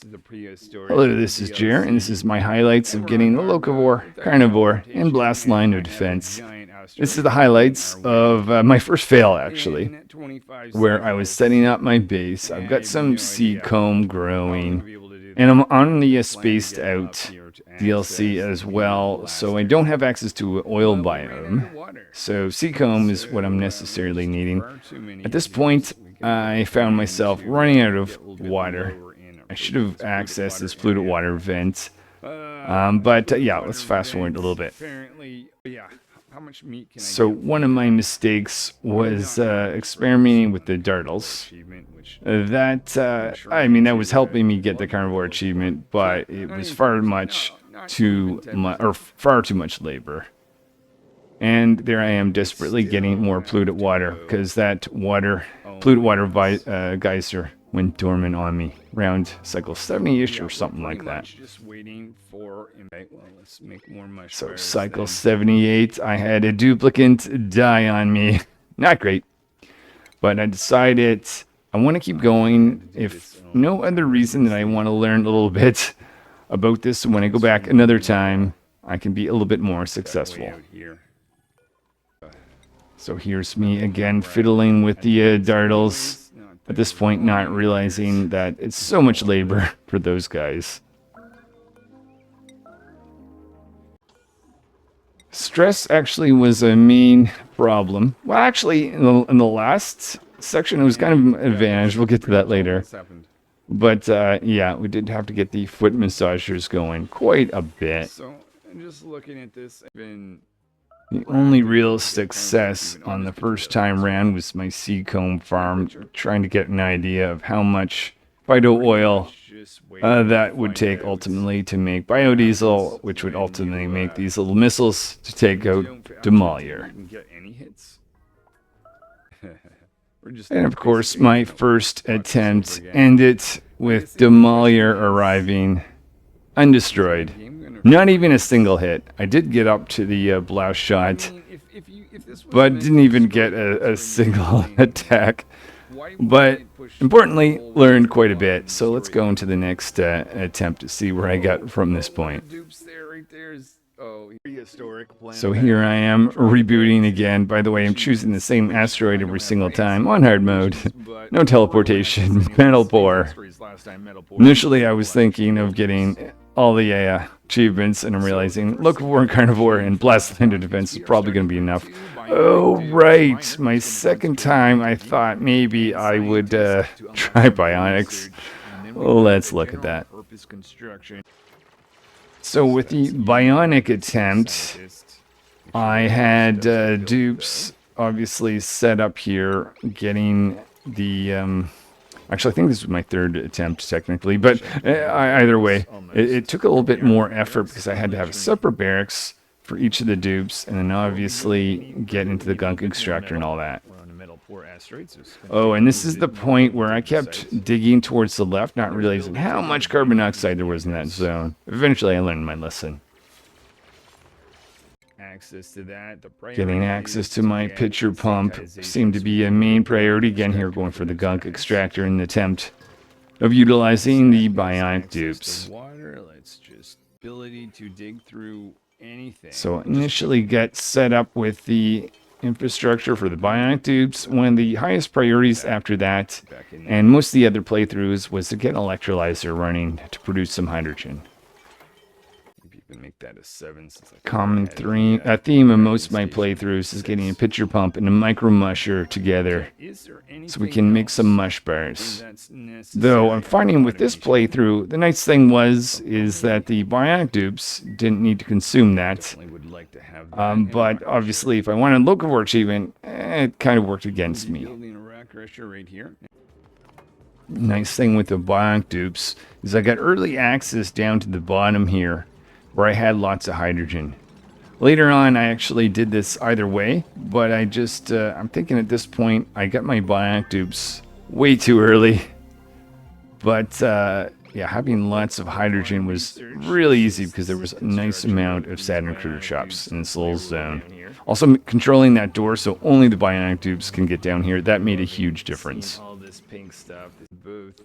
is the prehistoric. Hello, this is Jer, and this is my highlights of getting the Locavore, Carnivore, and Blast Line of Defense. This is the highlights of my first fail, actually, where I was setting up my base. I've got some seed comb growing, and I'm on the Spaced Out DLC as well, so I don't have access to an oil biome. So seed comb is what I'm necessarily needing. At this point, I found myself running out of water. I should have accessed this polluted water vent. But yeah, let's fast forward a little bit. So one of my mistakes was experimenting with the dartles. That was helping me get the carnivore achievement, but it was far too much labor. And there I am desperately getting more polluted water, because that polluted water geyser went dormant on me around cycle 70-ish or something like that. So cycle 78, I had a duplicant die on me. Not great. But I decided I want to keep going, if no other reason than I want to learn a little bit about this. When I go back another time, I can be a little bit more successful. So here's me again fiddling with the dartles. At this point, not realizing that it's so much labor for those guys. Stress actually was a main problem. Well, actually, in the last section, it was kind of an advantage. We'll get to that later. But yeah, we did have to get the foot massagers going quite a bit. So I'm just looking at this. The only real success on the first time round was my seed comb farm, trying to get an idea of how much phyto oil that would take ultimately to make biodiesel, which would ultimately make these little missiles to take out Demolier. And of course, my first attempt ended with Demolier arriving undestroyed. Not even a single hit. I did get up to the blast shot, but didn't even get a single attack. But importantly, learned quite a bit. So let's go into the next attempt to see where I got from this point. So here I am rebooting again. By the way, I'm choosing the same asteroid every single time on hard mode. No teleportation, metal pour. Initially, I was thinking of getting all the achievements, and I'm realizing Locavore and Carnivore and Blast Line of Defense is probably going to be enough. Oh, right. My second time, I thought maybe I would try Bionics. Let's look at that. So with the Bionic attempt, I had dupes obviously set up here, getting the... Actually, I think this was my third attempt, technically, but either way, it took a little bit more effort because I had to have a separate barracks for each of the dupes, and then obviously get into the gunk extractor and all that. Oh, and this is the point where I kept digging towards the left, not realizing how much carbon dioxide there was in that zone. Eventually, I learned my lesson. Getting access to my pitcher pump seemed to be a main priority. Again, here going for the gunk extractor in the attempt of utilizing the bionic dupes. So initially get set up with the infrastructure for the bionic dupes. One of the highest priorities after that, and most of the other playthroughs, was to get an electrolyzer running to produce some hydrogen. Make that a 7. Common theme of most of my playthroughs is getting a pitcher pump and a micro musher together so we can make some mush bars. Though I'm finding with this playthrough, the nice thing is that the bionic dupes didn't need to consume that. But obviously, if I wanted a Locavore achievement, it kind of worked against me. Nice thing with the bionic dupes is I got early access down to the bottom here, where I had lots of hydrogen. Later on, I actually did this either way, but I'm thinking at this point, I got my bionic dupes way too early. But yeah, having lots of hydrogen was really easy because there was a nice amount of Saturn critter shops in this little zone. Also, controlling that door so only the bionic dupes can get down here, that made a huge difference. All this pink stuff, this booth.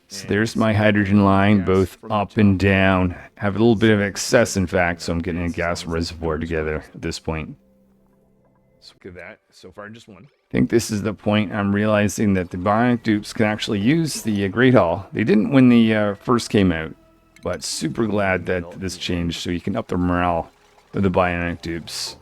So there's my hydrogen line, both up and down. Have a little bit of excess, in fact, so I'm getting a gas reservoir together at this point. So look at that. So far, just one. I think this is the point I'm realizing that the bionic dupes can actually use the Great Hall. They didn't when they first came out, but super glad that this changed so you can up the morale of the bionic dupes.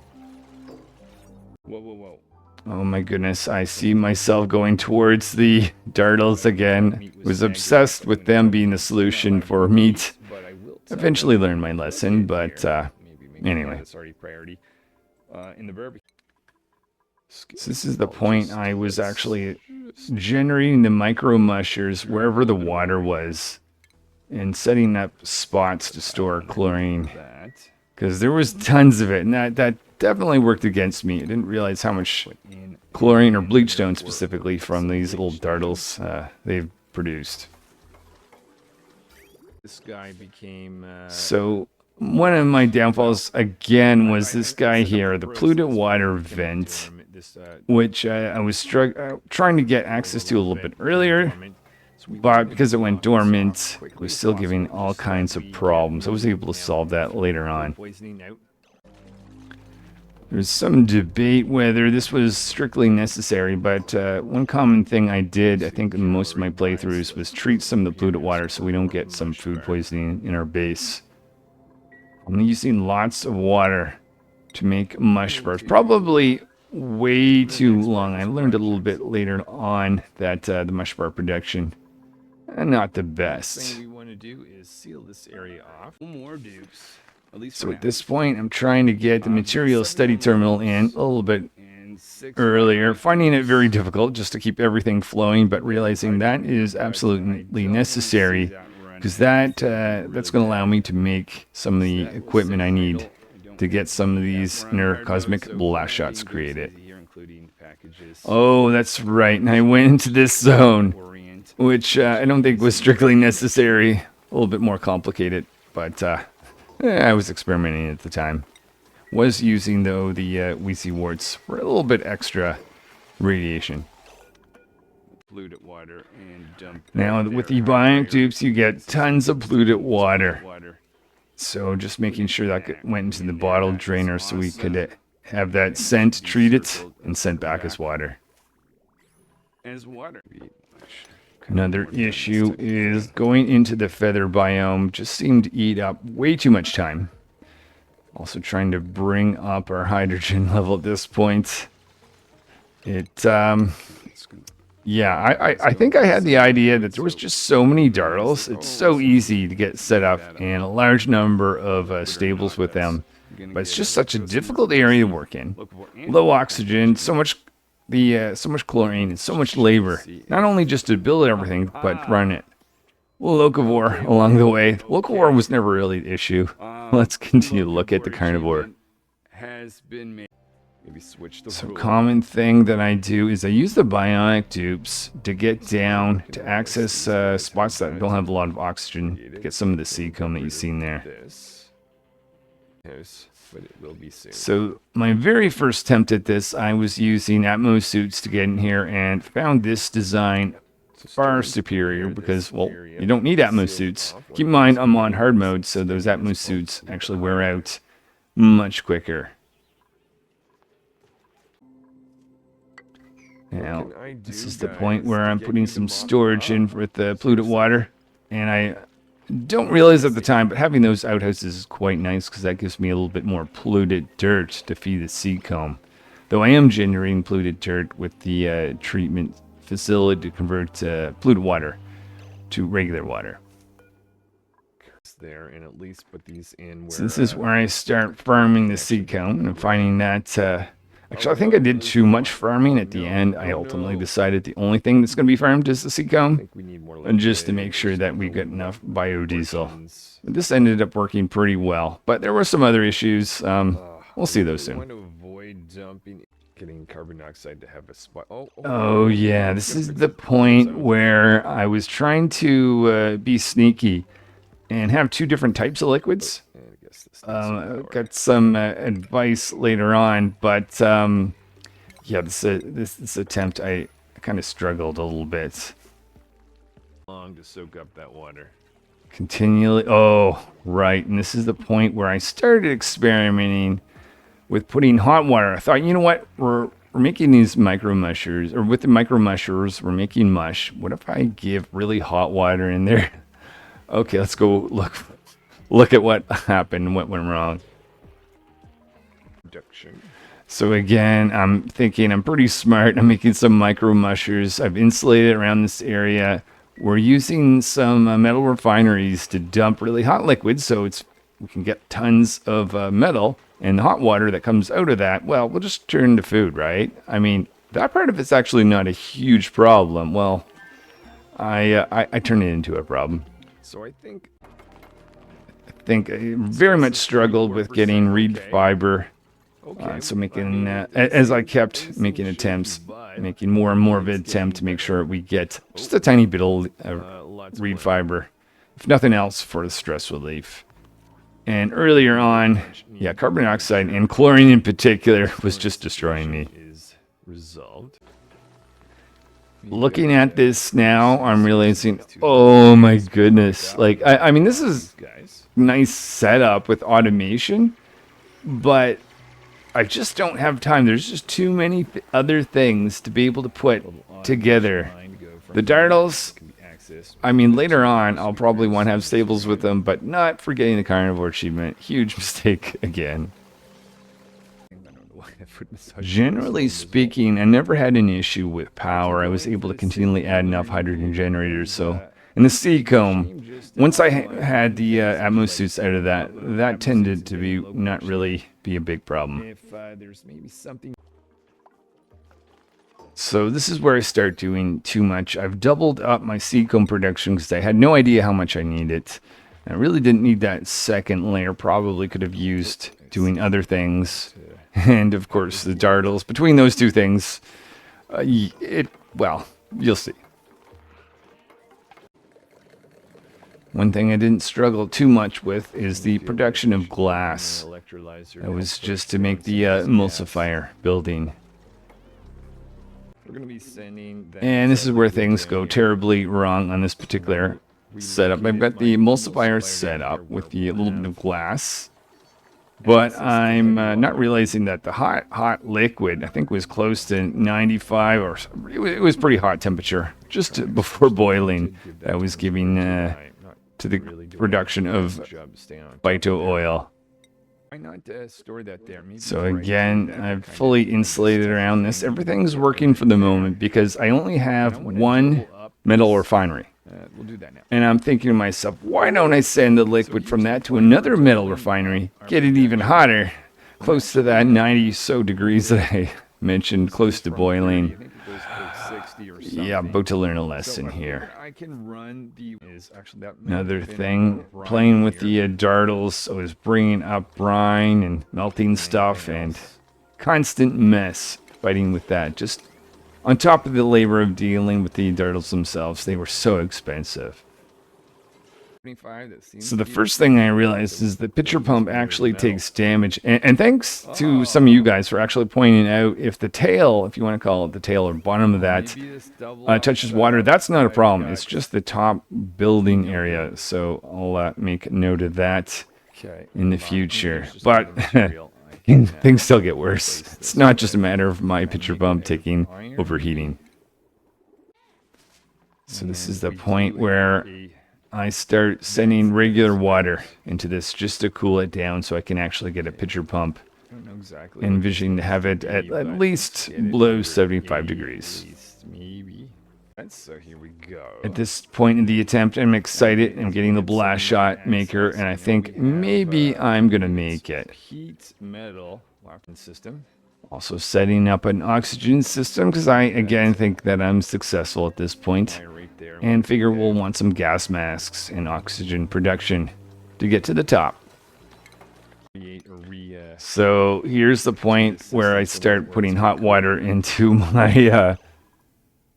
Whoa, whoa, whoa. Oh my goodness, I see myself going towards the Dartles again. Was obsessed with them being the solution for meat. Eventually learned my lesson, but anyway. So this is the point I was actually generating the micro mushers wherever the water was and setting up spots to store chlorine. Because there was tons of it, and that definitely worked against me. I didn't realize how much chlorine or bleachstone specifically from these little dartles they've produced. This guy became... So one of my downfalls again was this guy here, the polluted water vent, which I was trying to get access to a little bit earlier. But because it went dormant, it was still giving all kinds of problems. I was able to solve that later on. There's some debate whether this was strictly necessary, but one common thing I did, I think in most of my playthroughs, was treat some of the polluted water so we don't get some food poisoning in our base. I'm using lots of water to make mush bars. Probably way too long. I learned a little bit later on that the mush bar production not the best. The thing we want to do is seal this area off. More dupes. So at this point, I'm trying to get the material study terminal in a little bit earlier, finding it very difficult just to keep everything flowing, but realizing that is absolutely necessary because that's going to allow me to make some of the equipment I need to get some of these inner cosmic blast shots created. Oh, that's right. And I went into this zone, which I don't think was strictly necessary. A little bit more complicated, but I was experimenting at the time. Was using, though, the Weezy warts for a little bit extra radiation. Polluted water and dump. Now, with the bionic dupes, you get tons of polluted water. So just making sure that went into the bottle drainer so we could have that sent, treat it, and sent back as water. Another issue is going into the feather biome just seemed to eat up way too much time. Also trying to bring up our hydrogen level at this point. Yeah, I think I had the idea that there was just so many dartles. It's so easy to get set up and a large number of stables with them. But it's just such a difficult area to work in. Low oxygen, so much chlorine and so much labor. Not only just to build everything, but run it. Locavore along the way. Locavore was never really the issue. Let's continue to look at the Carnivore. So common thing that I do is I use the bionic dupes to get down to access spots that don't have a lot of oxygen to get some of the seed comb that you've seen there. So my very first attempt at this, I was using Atmos suits to get in here and found this design far superior because, well, you don't need Atmos suits. Keep in mind, I'm on hard mode, so those Atmos suits actually wear out much quicker. Now, this is the point where I'm putting some storage in with the polluted water, and I don't realize at the time, but having those outhouses is quite nice because that gives me a little bit more polluted dirt to feed the seed comb. Though I am generating polluted dirt with the treatment facility to convert polluted water to regular water. There, and at least put these in. So this is where I start farming the seed comb, and finding that actually I think I did too much farming at the end. I ultimately decided the only thing that's going to be farmed is the seed comb, and just to make sure that we get enough biodiesel. This ended up working pretty well, but there were some other issues. We'll see those soon. Getting carbon dioxide to have a spot. Oh yeah, this is the point where I was trying to be sneaky and have two different types of liquids. Got some advice later on, but yeah, this attempt I kind of struggled a little bit. long to soak up that water. Continually. Oh, right. And this is the point where I started experimenting with putting hot water. I thought, you know what? We're making these micro mushers, or with the micro mushers, we're making mush. What if I give really hot water in there? Okay, let's go look at what happened, what went wrong. Production. So again, I'm thinking I'm pretty smart. I'm making some micro mushers. I've insulated around this area. We're using some metal refineries to dump really hot liquids, so we can get tons of metal, and the hot water that comes out of that, well, we'll just turn into food, right? I mean, that part of it's actually not a huge problem. Well, I turn it into a problem. So I think I very much struggled with getting reed fiber. So making, as I kept making attempts, making more and more of an attempt to make sure we get just a tiny bit of reed fiber, if nothing else, for the stress relief. And earlier on, yeah, carbon dioxide and chlorine in particular was just destroying me. Resolved. Looking at this now, I'm realizing, oh my goodness. Like, I mean, this is nice setup with automation, but I just don't have time. There's just too many other things to be able to put together. The dartles, I mean, later on, I'll probably want to have stables with them, but not for getting the carnivore achievement. Huge mistake again. Generally speaking, I never had an issue with power. I was able to continually add enough hydrogen generators. So in the sea comb, once I had the Atmos suits out of that, that tended to be not really be a big problem. So this is where I start doing too much. I've doubled up my sea comb production because I had no idea how much I needed. I really didn't need that second layer. Probably could have used doing other things. And of course the dartles. Between those two things, well, you'll see. One thing I didn't struggle too much with is the production of glass. That was just to make the emulsifier building. And this is where things go terribly wrong on this particular setup. I've got the emulsifier set up with the little bit of glass, but I'm not realizing that the hot liquid, I think, was close to 95, or it was pretty hot temperature just before boiling. That was giving to the production of phyto oil. So again, I've fully insulated around this. Everything's working for the moment because I only have one metal refinery. And I'm thinking to myself, why don't I send the liquid from that to another metal refinery, get it even hotter, close to that 90 so degrees that I mentioned, close to boiling. Yeah, I'm about to learn a lesson here. Another thing, playing with the dartles, I was bringing up brine and melting stuff, and constant mess fighting with that. Just on top of the labor of dealing with the dartles themselves, they were so expensive. So the first thing I realized is the pitcher pump actually takes damage. And thanks to some of you guys for actually pointing out, if the tail, if you want to call it the tail or bottom of that, touches water, that's not a problem. It's just the top building area. So I'll make note of that in the future. But things still get worse. It's not just a matter of my pitcher pump taking overheating. So this is the point where I start sending regular water into this just to cool it down so I can actually get a pitcher pump. Envisioning to have it at least below 75 degrees. So here we go. At this point in the attempt, I'm excited. I'm getting the blast shot maker, and I think maybe I'm going to make it. Also setting up an oxygen system, because I, again, think that I'm successful at this point. And figure we'll want some gas masks and oxygen production to get to the top. So here's the point where I start putting hot water into my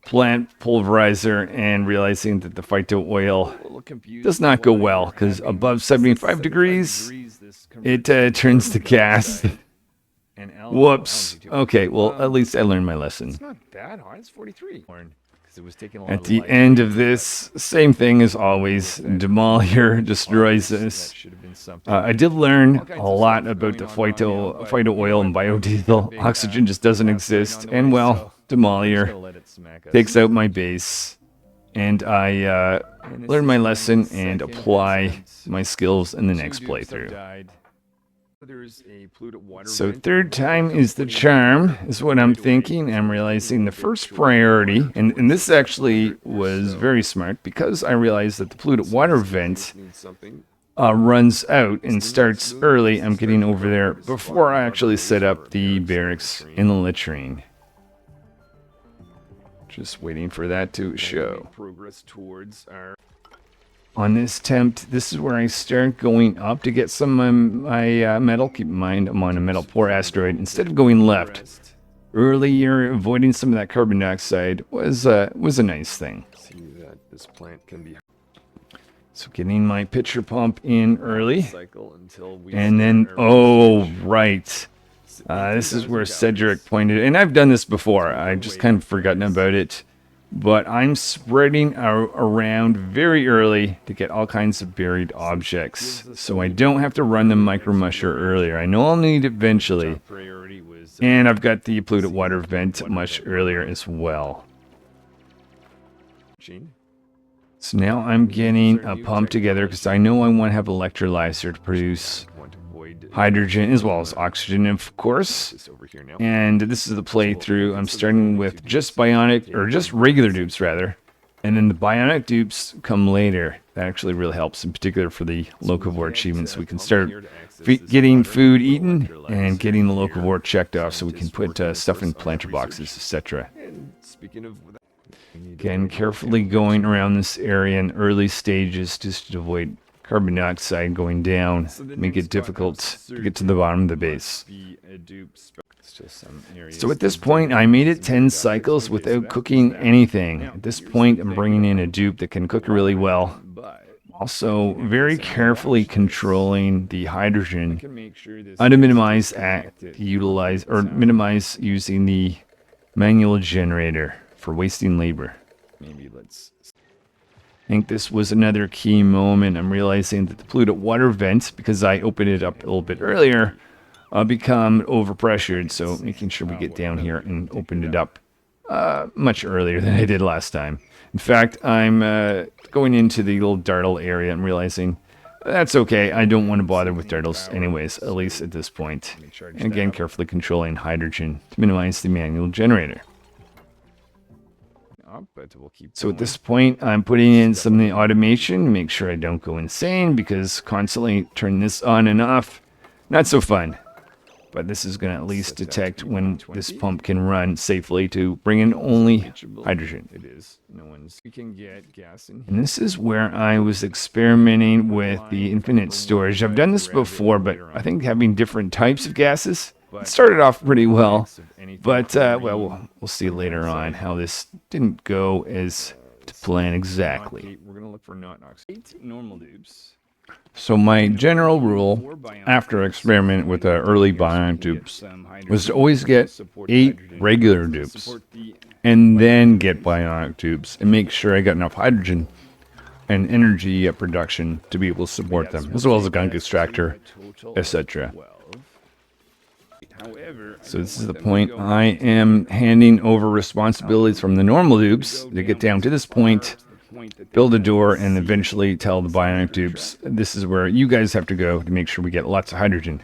plant pulverizer and realizing that the phyto oil does not go well, because above 75 degrees, it turns to gas. Whoops. Okay, well, at least I learned my lesson. It's not that hot. It's 43. It was taking a lot At of the light end to of do this, same thing as always. Demolier destroys that. this. That should have been something. I did learn All kinds a of lot stuff about the going on now, but, phyto oil and we got a biodiesel. big, Oxygen just doesn't asteroid exist. on the And way, well, so we're just Demolier gonna let it smack us. takes out my base. And I learned my lesson and apply my skills in the next playthrough. So third time is the charm, is what I'm thinking. I'm realizing the first priority, and this actually was very smart, because I realized that the polluted water vent runs out and starts early. I'm getting over there before I actually set up the barracks in the latrine. Just waiting for that to show. Progress towards our On this attempt, this is where I start going up to get some of my metal. Keep in mind, I'm on a metal poor asteroid. Instead of going left, earlier avoiding some of that carbon dioxide was a nice thing. see that this plant can be So getting my pitcher pump in early. cycle until we And then, oh, right. This is where Cedric pointed, and I've done this before. I've just kind of forgotten about it. But I'm spreading around very early to get all kinds of buried objects. So I don't have to run the micro musher earlier. I know I'll need it eventually. priority was And I've got the polluted water vent much earlier as well. Gene. So now I'm getting a pump together because I know I want to have electrolyzer to produce Want to avoid hydrogen as well as oxygen, of course. this over here now. And this is the playthrough. I'm starting with just bionic, or just regular dupes rather. And then the bionic dupes come later. That actually really helps, in particular for the locavore achievements. We can start getting food eaten and getting the locavore checked off so we can put stuff in planter boxes, etc. And speaking of that, we need Again, carefully going around this area in early stages just to avoid carbon dioxide going down, make it difficult to get to the bottom of the base. be a dupe. Still some areas. So at this point, I made it 10 cycles without cooking anything. At this point, I'm bringing in a dupe that can cook really well. Also, very carefully controlling the hydrogen to minimize minimize using the manual generator for wasting labor. Maybe let's. I think this was another key moment. I'm realizing that the polluted water vent, because I opened it up a little bit earlier, become overpressured. So making sure we get down here and opened it up much earlier than I did last time. In fact, I'm going into the little dartle area and realizing that's okay. I don't want to bother with dartles anyways, at least at this point. And again, carefully controlling hydrogen to minimize the manual generator. But we'll keep So at this point, I'm putting in some of the automation to make sure I don't go insane, because constantly turning this on and off, not so fun. But this is going to at least detect when this pump can run safely to bring in only hydrogen. It is. No one's. We can get gas in here. And this is where I was experimenting with the infinite storage. I've done this before, but I think having different types of gases, it started off pretty well. But, well, we'll see later on how this didn't go as to plan exactly. We're gonna look for not oxygen. 8 normal dupes. So my general rule, after experiment with the early bionic dupes, was to always get 8 regular dupes, and then get bionic dupes, and make sure I got enough hydrogen and energy production to be able to support them, as well as a gunk extractor, etc. So this is the point. I am handing over responsibilities from the normal dupes to get down to this point, build a door, and eventually tell the bionic dupes, this is where you guys have to go to make sure we get lots of hydrogen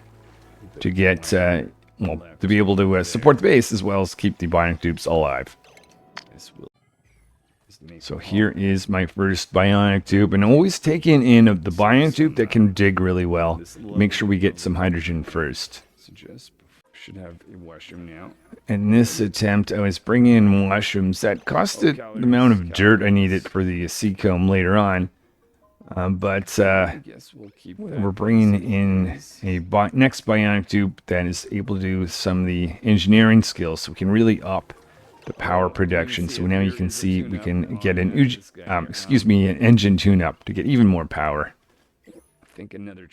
to get, well, to be able to support the base as well as keep the bionic dupes alive. So here is my first bionic dupe, and always taking in the bionic dupe that can dig really well. Make sure we get some hydrogen first. Should have a washroom now. In this attempt, I was bringing in washrooms that costed the amount of dirt I needed for the seacomb later on. But I guess we'll keep we're bringing in a next bionic dupe that is able to do some of the engineering skills, so we can really up the power production. So now you can see we can get an engine tune-up to get even more power. I think another.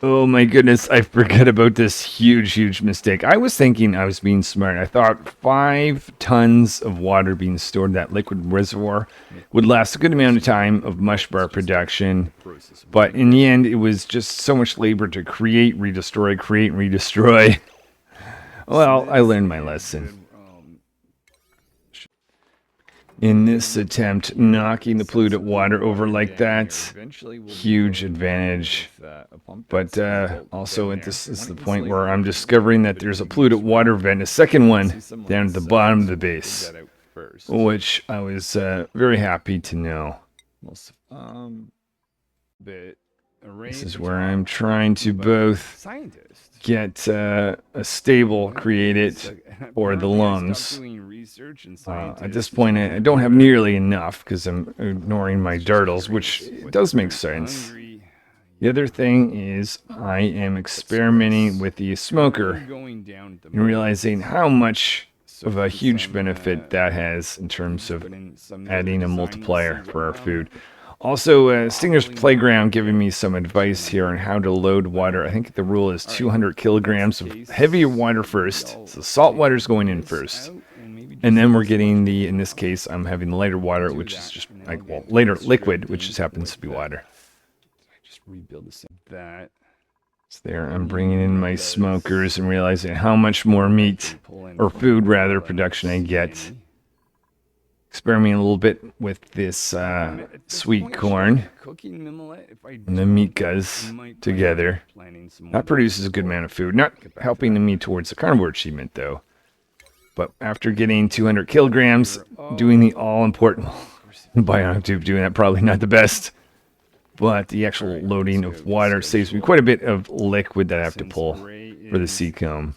Oh my goodness, I forgot about this huge mistake. I was thinking I was being smart. I thought 5 tons of water being stored in that liquid reservoir would last a good amount of time of mush bar production. But in the end, it was just so much labor to create, redestroy, create, and redestroy. Well, I learned my lesson. In this attempt, knocking the polluted water over like that, huge advantage. But also, this is the point where I'm discovering that there's a polluted water vent, a second one, down at the bottom of the base, which I was very happy to know. This is where I'm trying to both get a stable created for the lungs. At this point, I don't have nearly enough because I'm ignoring my dartles, which does make sense. The other thing is I am experimenting with the smoker and realizing how much of a huge benefit that has in terms of adding a multiplier for our food. Also, Stinger's Playground giving me some advice here on how to load water. I think the rule is 200 kilograms of heavier water first. So salt water's going in first. And then we're getting in this case, I'm having the lighter water, which is just like, well, later liquid, which just happens to be water. Just rebuild this. So there, I'm bringing in my smokers and realizing how much more meat, or food rather, production I get. Experimenting a little bit with this sweet corn and the meat guts together. That produces a good amount of food. Not helping me towards the carnivore achievement, though. But after getting 200 kilograms, doing the all-important bionic tube, doing that probably not the best. But the actual loading of water saves me quite a bit of liquid that I have to pull for the sea comb.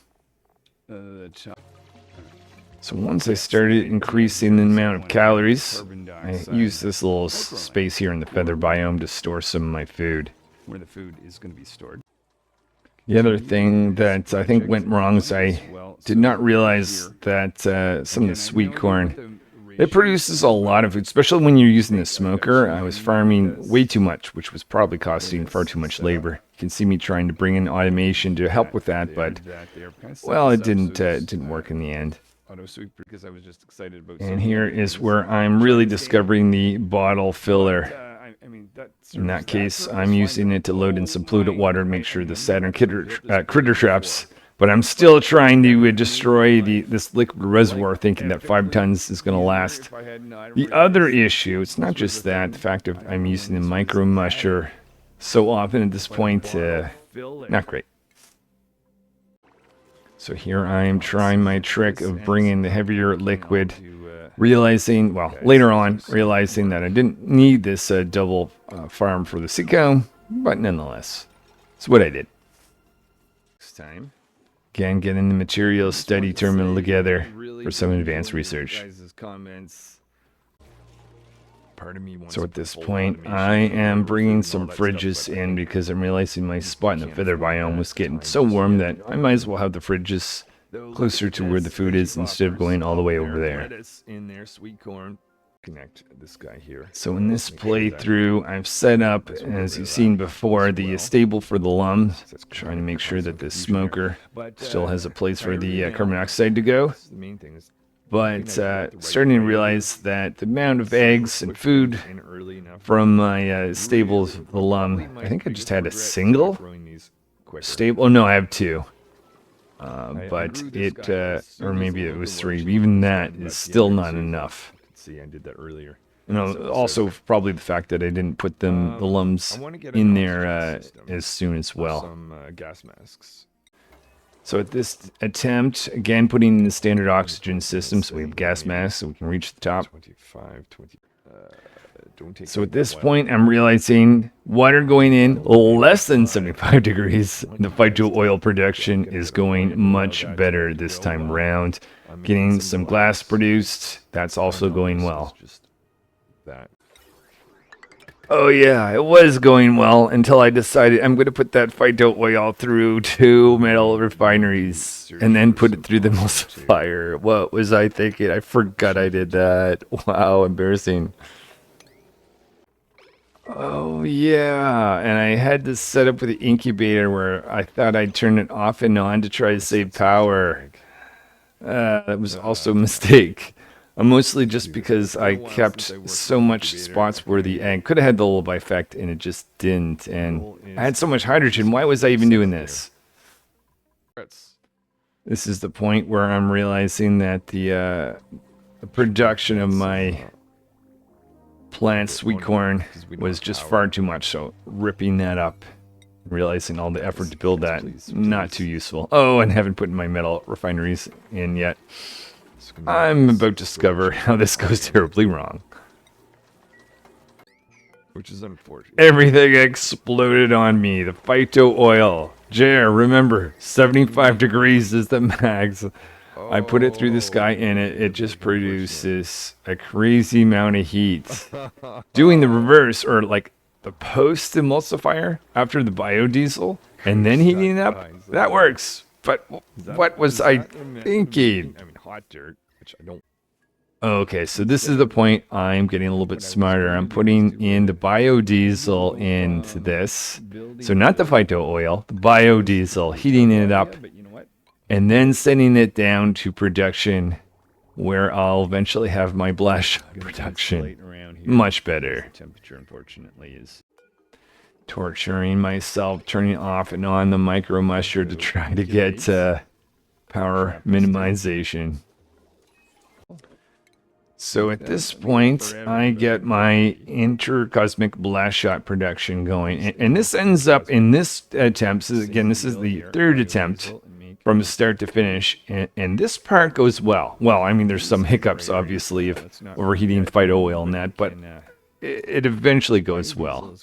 So once I started increasing the amount of calories, I used this little space here in the feather biome to store some of my food. Where the food is going to be stored. The other thing that I think went wrong is I did not realize that some of the sweet corn, it produces a lot of food, especially when you're using the smoker. I was farming way too much, which was probably costing far too much labor. You can see me trying to bring in automation to help with that, but, well, it didn't work in the end. And here is where I'm really discovering the bottle filler. In that case, I'm using it to load in some polluted water to make sure the Saturn critter traps. But I'm still trying to destroy this liquid reservoir, thinking that 5 tons is going to last. The other issue, it's not just that, the fact of I'm using the micro musher so often at this point, not great. So here I am trying my trick of bringing the heavier liquid, realizing, well, later on, realizing that I didn't need this double farm for the sea comb, but nonetheless, it's what I did. Next time, again, getting the materials study terminal together for some advanced research. So at this point, I am bringing some fridges in because I'm realizing my spot in the feather biome was getting so warm that I might as well have the fridges closer to where the food is instead of going all the way over there. Connect this guy here. So in this playthrough, I've set up, as you've seen before, the stable for the lums, trying to make sure that the smoker still has a place for the carbon dioxide to go. But starting to realize that the amount of eggs and food from my stables of the lum, I think I just had a single stable. Oh no, I have 2. But it, or maybe it was 3. Even that is still not enough. See, I did that earlier. You know, also probably the fact that I didn't put the lums in there as soon as well. Some gas masks. So at this attempt, again, putting in the standard oxygen system, so we have gas masks, so we can reach the top. So at this point, I'm realizing water going in less than 75 degrees. The phyto oil production is going much better this time around. Getting some glass produced, that's also going well. Oh yeah, it was going well until I decided I'm going to put that phyto oil through 2 metal refineries and then put it through the emulsifier. What was I thinking? I forgot I did that. Wow, embarrassing. Oh, yeah. And I had this set up with the incubator where I thought I'd turn it off and on to try to save power. That was also a mistake. Mostly just because I kept so much spots where the egg could have had the lullaby effect and it just didn't. And I had so much hydrogen. Why was I even doing this? This is the point where I'm realizing that the production of my plant sweet corn was just far too much. So ripping that up, realizing all the effort to build that, not too useful. Oh, and haven't put my metal refineries in yet. I'm about to discover how this goes terribly wrong. Which is unfortunate. Everything exploded on me. The phyto oil. Jer, remember, 75 degrees is the max. I put it through the sky and it just produces a crazy amount of heat. Doing the reverse, or like the post emulsifier after the biodiesel, and then heating it up, that works. But what was I thinking? I mean, hot dirt, which I don't. Okay, so this is the point I'm getting a little bit smarter. I'm putting in the biodiesel into this. So not the phyto oil, the biodiesel, heating it up, and then sending it down to production where I'll eventually have my blast shot production. Much better. Temperature, unfortunately, is Torturing myself, turning off and on the micro musher to try to get power minimization. So at this point, I get my intercosmic blast shot production going. And this ends up in this attempt. So again, this is the third attempt from start to finish. And this part goes well. Well, I mean, there's some hiccups, obviously, of overheating phyto oil and that, but it eventually goes well.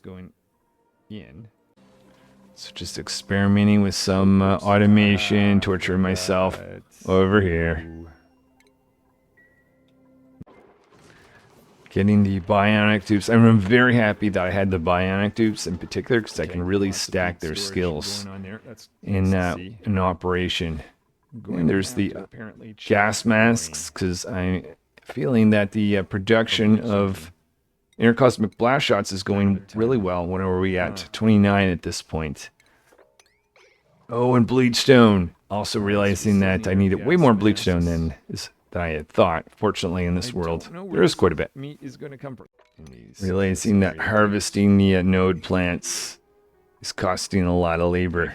So just experimenting with some automation, torturing myself over here. Getting the bionic dupes. I'm very happy that I had the bionic dupes in particular because I can really stack their skills in operation. And there's the gas masks because I'm feeling that the production of intercosmic blast shots is going really well. What are we at? 29 at this point. Oh, and bleachstone. Also realizing that I needed way more bleachstone than I had thought. Fortunately, in this world, there is quite a bit. Meat is going to come from Realizing that harvesting the node plants is costing a lot of labor.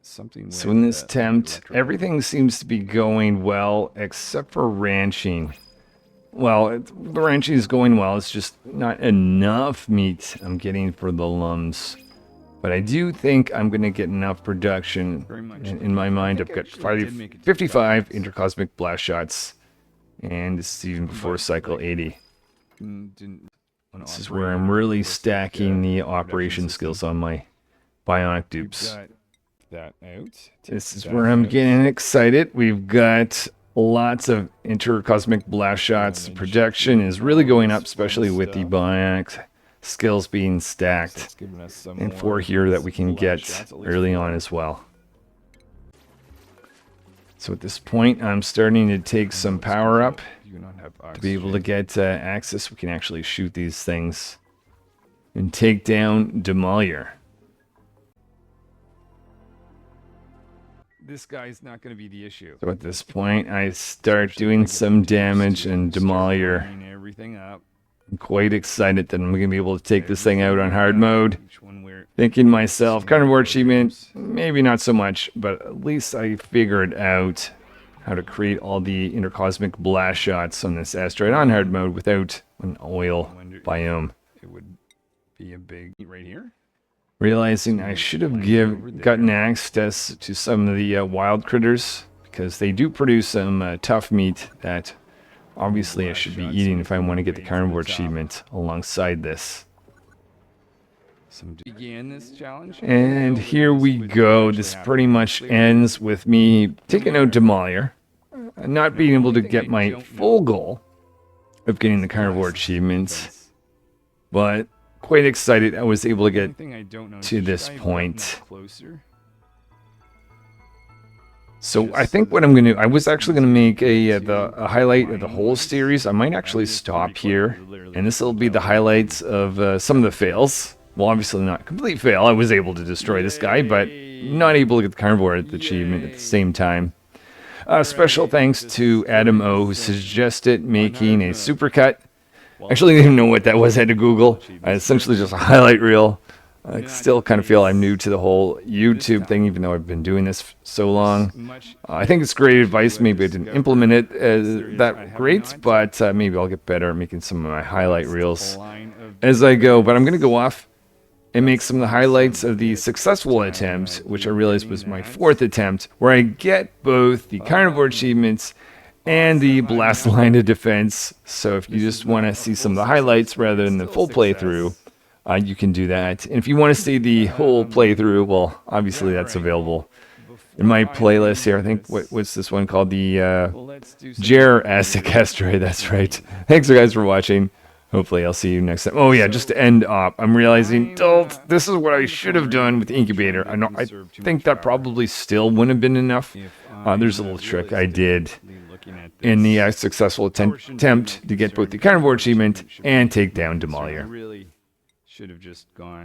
So in this attempt, everything seems to be going well except for ranching. Well, the ranching is going well. It's just not enough meat I'm getting for the lums. But I do think I'm going to get enough production. In my mind, I've got 55 intercosmic blast shots. And this is even before cycle 80. This is where I'm really stacking the operation skills on my bionic dupes. This is where I'm getting excited. We've got lots of intercosmic blast shots. Production is really going up, especially with the bionic skills being stacked, and 4 here that we can get early on as well. So at this point, I'm starting to take some power up to be able to get access. We can actually shoot these things and take down Demolier. This guy's not going to be the issue. So at this point, I start doing some damage and Demolier. Everything up. I'm quite excited that I'm going to be able to take this thing out on hard mode. Thinking to myself, Carnivore achievement, maybe not so much, but at least I figured out how to create all the intercosmic blast shots on this asteroid on hard mode without an oil biome. It would be a big right here. Realizing I should have gotten access to some of the wild critters because they do produce some tough meat that obviously I should be eating if I want to get the Carnivore achievement alongside this. And here we go. This pretty much ends with me taking out Demolier, not being able to get my full goal of getting the Carnivore achievement, but quite excited I was able to get to this point. So I think what I'm going to, I was actually going to make a highlight of the whole series. I might actually stop here, and this will be the highlights of some of the fails. Well, obviously not complete fail. I was able to destroy this guy, but not able to get the Carnivore achievement at the same time. Special thanks to Adam O, who suggested making a supercut. Actually, I didn't even know what that was. I had to Google. Essentially just a highlight reel. I still kind of feel I'm new to the whole YouTube thing, even though I've been doing this so long. I think it's great advice. Maybe I didn't implement it as that great, but maybe I'll get better at making some of my highlight reels as I go. But I'm going to go off and make some of the highlights of the successful attempt, which I realized was my 4th attempt, where I get both the Carnivore achievements and the blast line of defense. So if you just want to see some of the highlights rather than the full playthrough, you can do that. And if you want to see the whole playthrough, well, obviously that's available in my playlist here. I think, what's this one called? The Jerassic Asteroid. That's right. Thanks, guys, for watching. Hopefully I'll see you next time. Oh yeah, just to end up, I'm realizing, this is what I should have done with the incubator. I think that probably still wouldn't have been enough. There's a little trick I did in the successful attempt to get both the Carnivore achievement and take down Demolier. Really should have just gone.